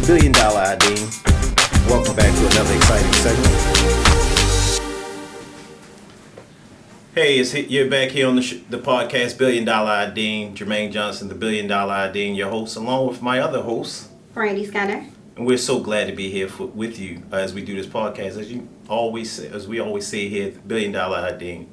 $1 billion Idean. Welcome back to another exciting segment. Hey, you're back here on the podcast, $1 Billion Idean. Jermaine Johnson, the $1 Billion Idean, your host, along with my other host, Brandi Skinner. And we're so glad to be here with you as we do this podcast. As we always say here, $1 Billion Idean.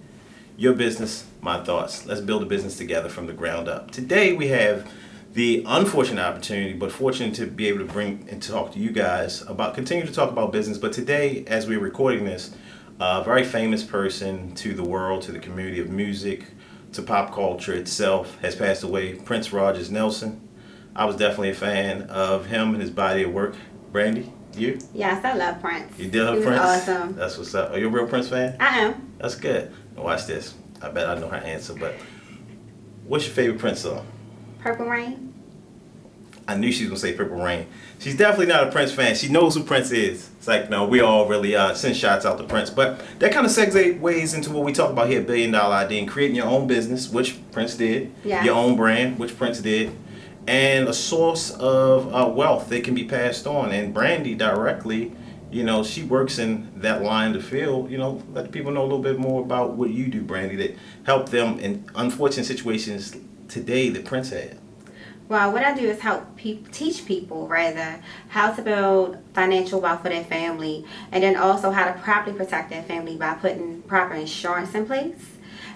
Your business, my thoughts. Let's build a business together from the ground up. Today we have the unfortunate opportunity, but fortunate to be able to bring and talk to you guys continue to talk about business. But today, as we're recording this, a very famous person to the world, to the community of music, to pop culture itself, has passed away. Prince Rogers Nelson. I was definitely a fan of him and his body of work. Brandi, you? Yes, I love Prince. You did love He was Prince? awesome. That's what's up. Are you a real Prince fan? I am. That's good. Now watch this. I bet I know her answer, but what's your favorite Prince song? Purple Rain. I knew she was going to say Purple Rain. She's definitely not a Prince fan. She knows who Prince is. It's like, no, we all really send shots out to Prince. But that kind of segues into what we talk about here, $1 Billion Idea, creating your own business, which Prince did. Yeah. Your own brand, which Prince did. And a source of wealth that can be passed on. And Brandi directly, she works in that line of the field. Let people know a little bit more about what you do, Brandi, that help them in unfortunate situations today that Prince had. Well, what I do is help teach people, how to build financial wealth for their family, and then also how to properly protect their family by putting proper insurance in place.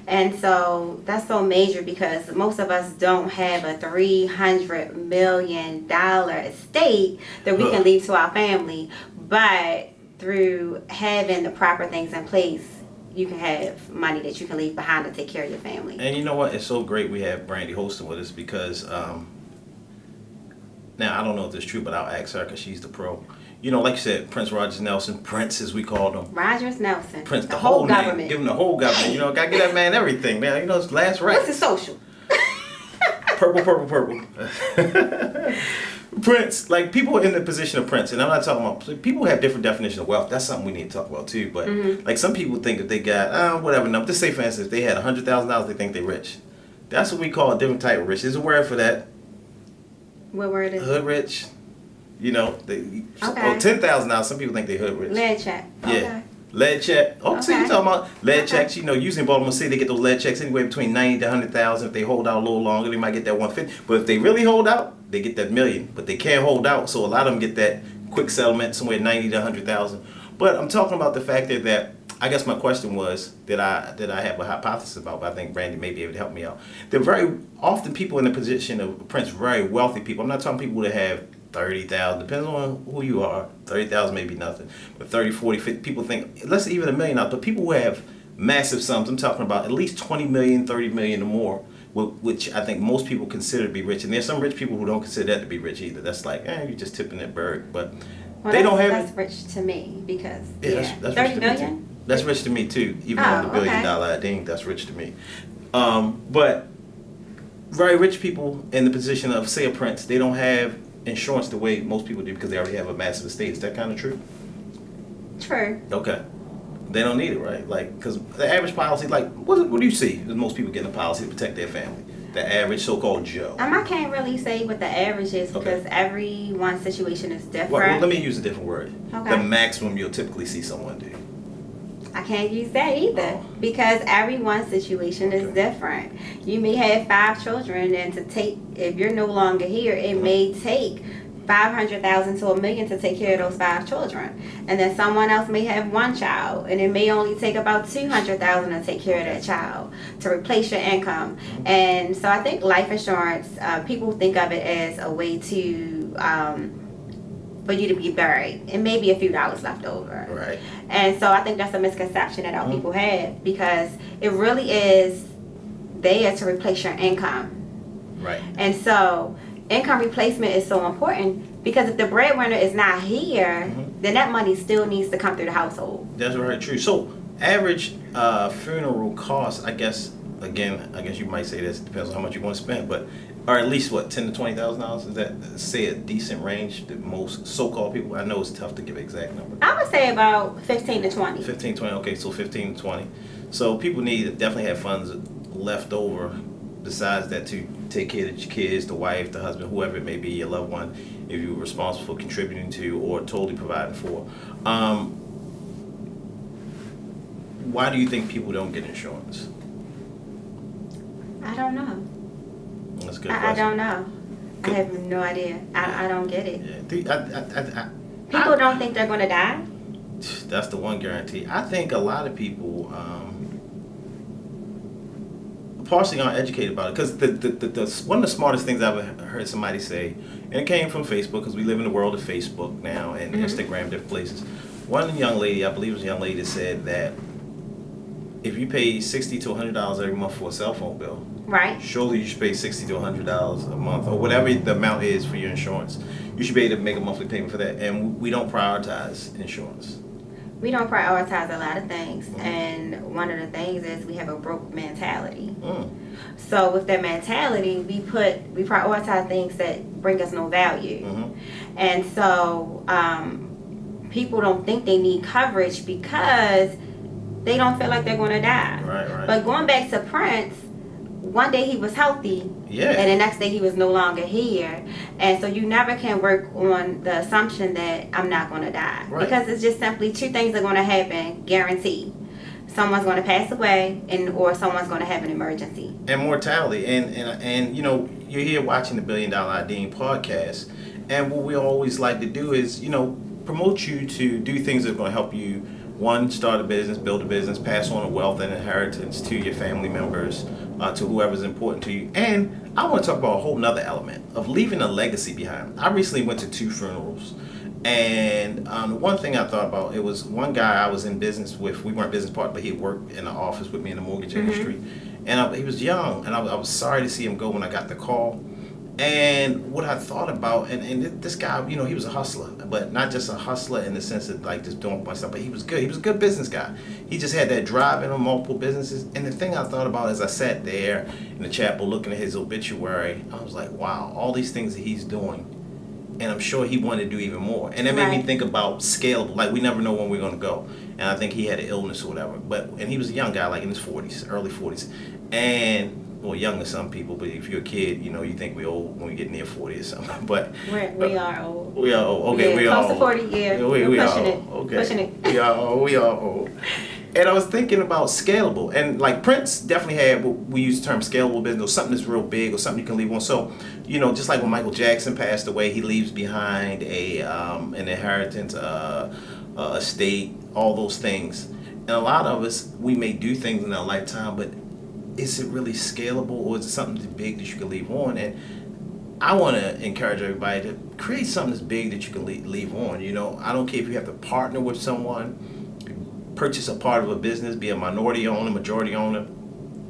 And so that's so major because most of us don't have a $300 million estate that we can leave to our family. But through having the proper things in place, you can have money that you can leave behind to take care of your family. And you know what? It's so great we have Brandi hosting with us because, now I don't know if this is true, but I'll ask her because she's the pro. Like you said, Prince Rogers Nelson, Prince as we called him. Rogers Nelson. Prince, the whole whole government. Name. Give him the whole government. Gotta give that man everything, man. His last right. What's his social? Purple. Prince, like people in the position of Prince, and I'm not talking about, people have different definitions of wealth. That's something we need to talk about too. But like some people think that they got, whatever number. Just say for instance, if they had $100,000, they think they're rich. That's what we call a different type of rich. There's a word for that. What word is it? Hood rich. Okay. $10,000. Some people think they hood rich. Lead check. Yeah. Okay. Lead check. Oh, so you Okay. talking about lead checks? Usually in Baltimore City, they get those lead checks anywhere between 90 to 100,000. If they hold out a little longer, they might get that 150. But if they really hold out, they get that million. But they can't hold out, so a lot of them get that quick settlement somewhere 90 to 100,000. But I'm talking about the fact that I guess my question was that I have a hypothesis about, but I think Brandi may be able to help me out. There are very often people in the position of Prince, very wealthy people. I'm not talking people that have 30,000, depends on who you are. 30,000 may be nothing, but 30, 40, 50, people think, let's say even $1 million, but people who have massive sums, I'm talking about at least 20 million, 30 million or more, which I think most people consider to be rich. And there's some rich people who don't consider that to be rich either. That's like, you're just tipping that bird. But they don't have That's rich to me because, that's 30 rich to million? me too. That's rich to me too, even on the $1 billion Idea, that's rich to me. But very rich people in the position of, say, a Prince, they don't have insurance the way most people do because they already have a massive estate. Is that kind of true? True. Okay. They don't need it, right? Like, because the average policy, like, what do you see? Most people getting a policy to protect their family. The average so-called Joe. I can't really say what the average is because everyone's situation is different. Well, let me use a different word. Okay. The maximum you'll typically see someone do. I can't use that either because everyone's situation is different. You may have 5 children, and if you're no longer here, it may take $500,000 to $1 million to take care of those 5 children, and then someone else may have 1 child, and it may only take about $200,000 to take care of that child to replace your income. And so I think life insurance, people think of it as a way to for you to be buried. It may be a few dollars left over. Right. And so I think that's a misconception that our people have because it really is there to replace your income. Right. And so income replacement is so important because if the breadwinner is not here, then that money still needs to come through the household. That's very true. So average funeral costs, I guess you might say this depends on how much you want to spend, but or at least what, $10,000 to $20,000? Is that, say, a decent range that most so-called people? I know it's tough to give an exact number. I would say about 15 to 20. 15, 20. Okay, so 15 to 20. So people need to definitely have funds left over besides that, to take care of your kids, the wife, the husband, whoever it may be, your loved one, if you're responsible for contributing to or totally providing for. Why do you think people don't get insurance? I don't know. That's a good question. I don't know. I have no idea. I don't get it. Yeah. People don't think they're going to die? That's the one guarantee. I think a lot of people partially aren't educated about it, because the one of the smartest things I've ever heard somebody say, and it came from Facebook, because we live in the world of Facebook now and Instagram, different places. One young lady, I believe it was a young lady, said that if you pay $60 to $100 every month for a cell phone bill, right, surely you should pay $60 to $100 a month, or whatever the amount is for your insurance. You should be able to make a monthly payment for that. And we don't prioritize insurance. We don't prioritize a lot of things, and one of the things is we have a broke mentality. So with that mentality, we prioritize things that bring us no value, and so people don't think they need coverage because they don't feel like they're going to die. Right. But going back to Prince, one day he was healthy, and the next day he was no longer here. And so you never can work on the assumption that I'm not going to die. Right. Because it's just simply two things are going to happen, guaranteed. Someone's going to pass away, or someone's going to have an emergency. And mortality. And you know, you're here watching the Billion Idean Podcast, and what we always like to do is, you know, promote you to do things that are going to help you. One, start a business, build a business, pass on a wealth and inheritance to your family members, to whoever's important to you. And I want to talk about a whole nother element of leaving a legacy behind. I recently went to 2 funerals. And the one thing I thought about, it was one guy I was in business with. We weren't business partners, but he worked in the office with me in the mortgage industry. And he was young, and I was sorry to see him go when I got the call. And what I thought about, and this guy, you know, he was a hustler, but not just a hustler in the sense of like just doing a bunch of stuff, but he was good. He was a good business guy. He just had that drive in on multiple businesses. And the thing I thought about as I sat there in the chapel looking at his obituary, I was like, wow, all these things that he's doing. And I'm sure he wanted to do even more. And it made me think about scalable. Like, we never know when we're going to go. And I think he had an illness or whatever. And he was a young guy, like in his 40s, early 40s. And well, young to some people, but if you're a kid, you know, you think we're old when we get near 40 or something. But we are old. We are old. Okay, yeah, we are old. Close to 40 years. We are pushing old. it. Okay. Pushing it. We are old. We are old. And I was thinking about scalable. And like Prince definitely had what we use the term scalable business, or something that's real big, or something you can leave on. So, you know, just like when Michael Jackson passed away, he leaves behind an inheritance, a estate, all those things. And a lot of us, we may do things in our lifetime, but is it really scalable, or is it something big that you can leave on? And I want to encourage everybody to create something that's big that you can leave on. You know, I don't care if you have to partner with someone, purchase a part of a business, be a minority owner, majority owner,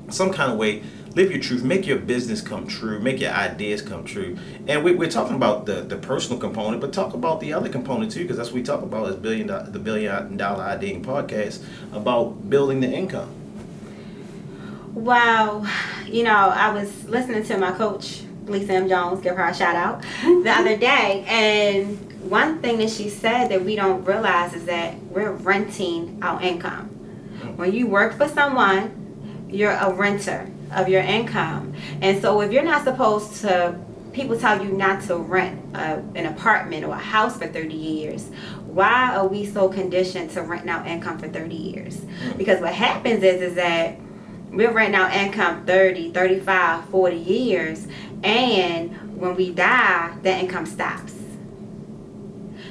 some kind of way. Live your truth, make your business come true, make your ideas come true. And we're talking about the personal component, but talk about the other component too, because that's what we talk about as the Billion Idean Podcast, about building the income. Wow. You know, I was listening to my coach, Lisa M. Jones, give her a shout out, the other day. And one thing that she said that we don't realize is that we're renting our income. When you work for someone, you're a renter of your income. And so if you're not supposed to, people tell you not to rent an apartment or a house for 30 years. Why are we so conditioned to rent our income for 30 years? Because what happens is that we're renting our income 30, 35, 40 years, and when we die, the income stops.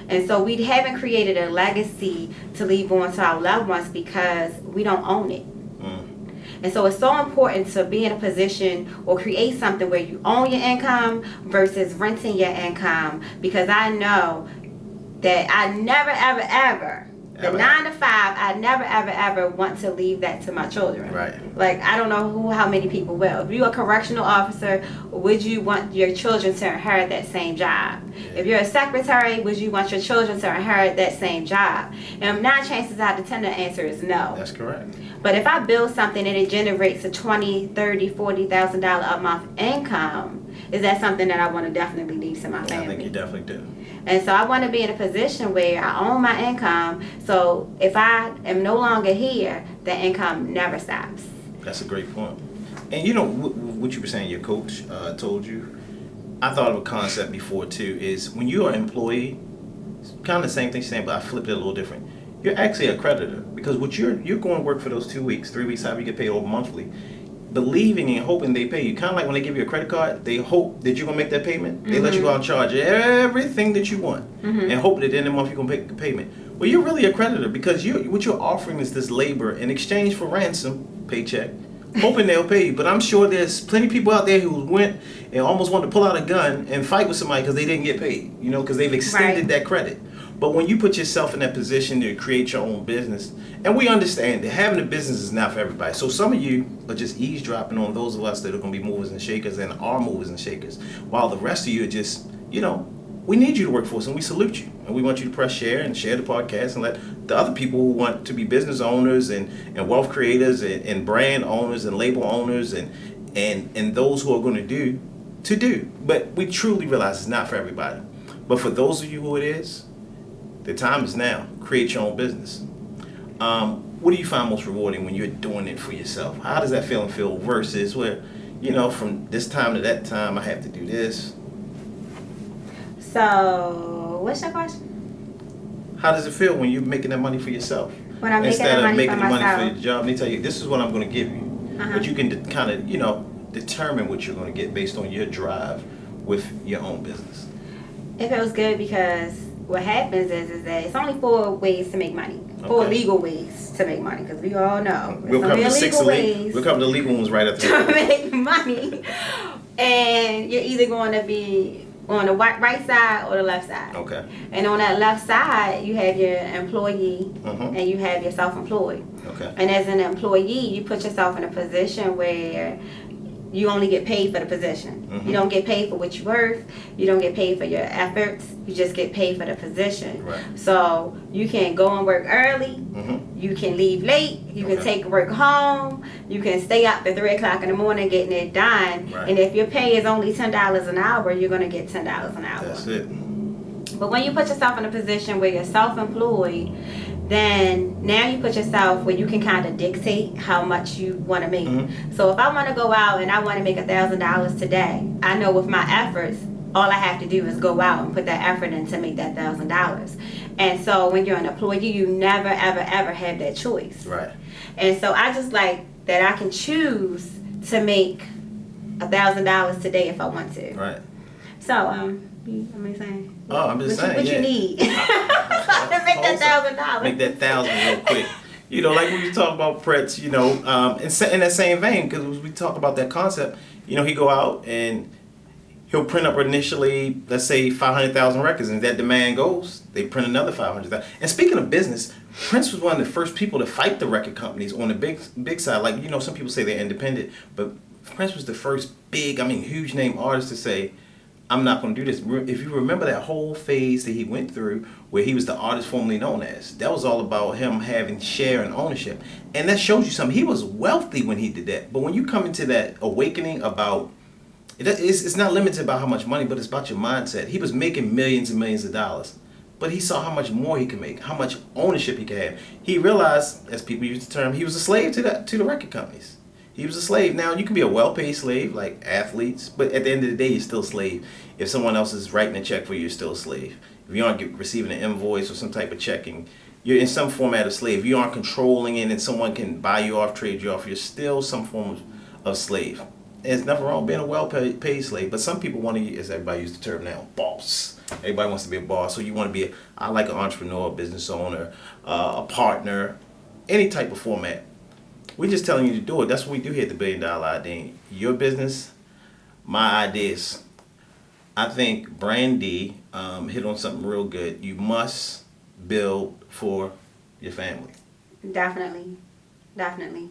And so we haven't created a legacy to leave on to our loved ones because we don't own it. And so it's so important to be in a position or create something where you own your income versus renting your income, because I know that I never, ever, ever, the 9 to 5, I never, ever, ever want to leave that to my children. Right. Like, I don't know how many people will. If you're a correctional officer, would you want your children to inherit that same job? Yeah. If you're a secretary, would you want your children to inherit that same job? And 9 chances out of 10, the answer is no. That's correct. But if I build something and it generates a $20,000, $30,000, $40,000 a month income, is that something that I want to definitely leave to my family? I think you definitely do. And so I want to be in a position where I own my income, so if I am no longer here, the income never stops. That's a great point. And you know, what you were saying, your coach told you. I thought of a concept before too. Is when you are an employee, kind of the same thing she's saying, but I flipped it a little different. You're actually a creditor because what you're going to work for those 2 weeks, 3 weeks, however you get paid over monthly, believing and hoping they pay you. Kind of like when they give you a credit card, they hope that you're going to make that payment. They let you go out and charge everything that you want and hope that at the end of the month you're going to make the payment. Well, you're really a creditor because what you're offering is this labor in exchange for ransom, paycheck, hoping they'll pay you. But I'm sure there's plenty of people out there who went and almost wanted to pull out a gun and fight with somebody because they didn't get paid, because they've extended that credit. But when you put yourself in that position to create your own business, and we understand that having a business is not for everybody. So some of you are just eavesdropping on those of us that are going to be movers and shakers and are movers and shakers, while the rest of you are just, we need you to work for us and we salute you. And we want you to press share and share the podcast and let the other people who want to be business owners and wealth creators and brand owners and label owners and those who are going to do. But we truly realize it's not for everybody. But for those of you who it is, the time is now. Create your own business. What do you find most rewarding when you're doing it for yourself? How does that feeling feel versus where, from this time to that time, I have to do this? So, what's your question? How does it feel when you're making that money for yourself? When I'm making that money for myself. Instead of making the money for your job, they tell you, this is what I'm going to give you. But you can kind of, determine what you're going to get based on your drive with your own business. It feels good because what happens is that it's only 4 ways to make money. 4 legal ways to make money, because we all know we'll cover the 6 ways. We'll cover the legal ones right after to make money, and you're either going to be on the right side or the left side. Okay. And on that left side, you have your employee and you have your self-employed. Okay. And as an employee, you put yourself in a position where you only get paid for the position. You don't get paid for what you're worth. You don't get paid for your efforts. You just get paid for the position. Right. So you can go and work early. You can leave late. You can take work home. You can stay up at 3 o'clock in the morning getting it done. Right. And if your pay is only $10 an hour, you're going to get $10 an hour. That's it. But when you put yourself in a position where you're self-employed, then now you put yourself where you can kind of dictate how much you want to make. So if I want to go out and I want to make $1,000 today, I know with my efforts, all I have to do is go out and put that effort in to make that $1,000. And so when you're an employee, you never, ever, ever have that choice. Right. And so I just like that I can choose to make $1,000 today if I want to. Right. So, I'm saying. Oh, I'm just saying. What you need? to make that $1,000. Make that $1,000 real quick. Like when you talk about Pretz, in that same vein, because we talk about that concept, he go out and he'll print up initially, let's say 500,000 records, and if that demand goes, they print another 500,000. And speaking of business, Prince was one of the first people to fight the record companies on the big side. Like, some people say they're independent, but Prince was the first huge name artist to say, I'm not going to do this. If you remember that whole phase that he went through where he was the artist formerly known as, that was all about him having share and ownership. And that shows you something. He was wealthy when he did that. But when you come into that awakening about, it's not limited about how much money, but it's about your mindset. He was making millions and millions of dollars. But he saw how much more he could make, how much ownership he could have. He realized, as people use the term, he was a slave to the record companies. He was a slave. Now, you can be a well-paid slave, like athletes, but at the end of the day, you're still a slave. If someone else is writing a check for you, you're still a slave. If you aren't receiving an invoice or some type of checking, you're in some format of slave. If you aren't controlling it and someone can buy you off, trade you off, you're still some form of slave. There's nothing wrong with being a well-paid slave, but some people want to, as everybody uses the term now, boss. Everybody wants to be a boss, so you want to be, I like an entrepreneur, a business owner, a partner, any type of format. We're just telling you to do it. That's what we do here at the $1 Billion Idea. Your business, my ideas. I think Brandi hit on something real good. You must build for your family. Definitely.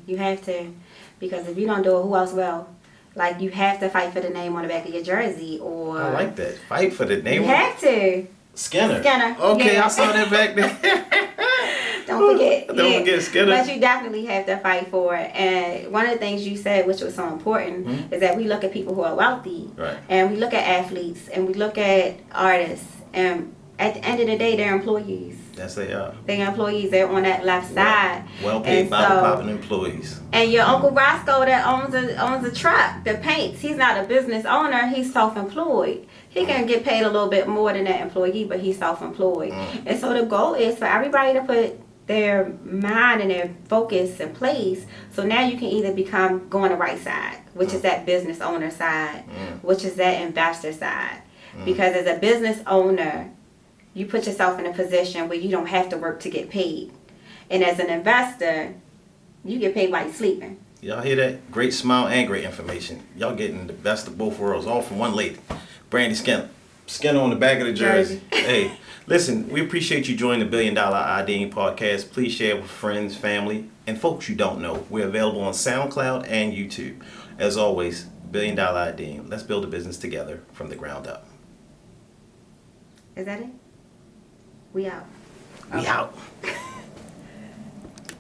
You have to. Because if you don't do it, who else will? Like, you have to fight for the name on the back of your jersey, or... I like that. Fight for the name. You have to. Skinner. Okay, yeah. I saw that back there. Don't forget Skinner. But you definitely have to fight for it. And one of the things you said, which was so important, is that we look at people who are wealthy, right, and we look at athletes, and we look at artists, and at the end of the day, they're employees. Yes, they are. They're employees. They're on that left side. Well-paid, bottle-popping employees. And your Uncle Roscoe that owns a truck that paints, he's not a business owner. He's self-employed. He can get paid a little bit more than that employee, but he's self-employed. And so the goal is for everybody to put their mind and their focus in place. So now you can either go on the right side, which is that business owner side, which is that investor side. Because as a business owner, you put yourself in a position where you don't have to work to get paid. And as an investor, you get paid while you're sleeping. Y'all hear that? Great smile and great information. Y'all getting the best of both worlds, all from one lady. Brandi Skinner. Skinner on the back of the jersey. Hey, listen, we appreciate you joining the $1 Billion Idean Podcast. Please share with friends, family, and folks you don't know. We're available on SoundCloud and YouTube. As always, $1 Billion Idean. Let's build a business together from the ground up. Is that it? We out. We out.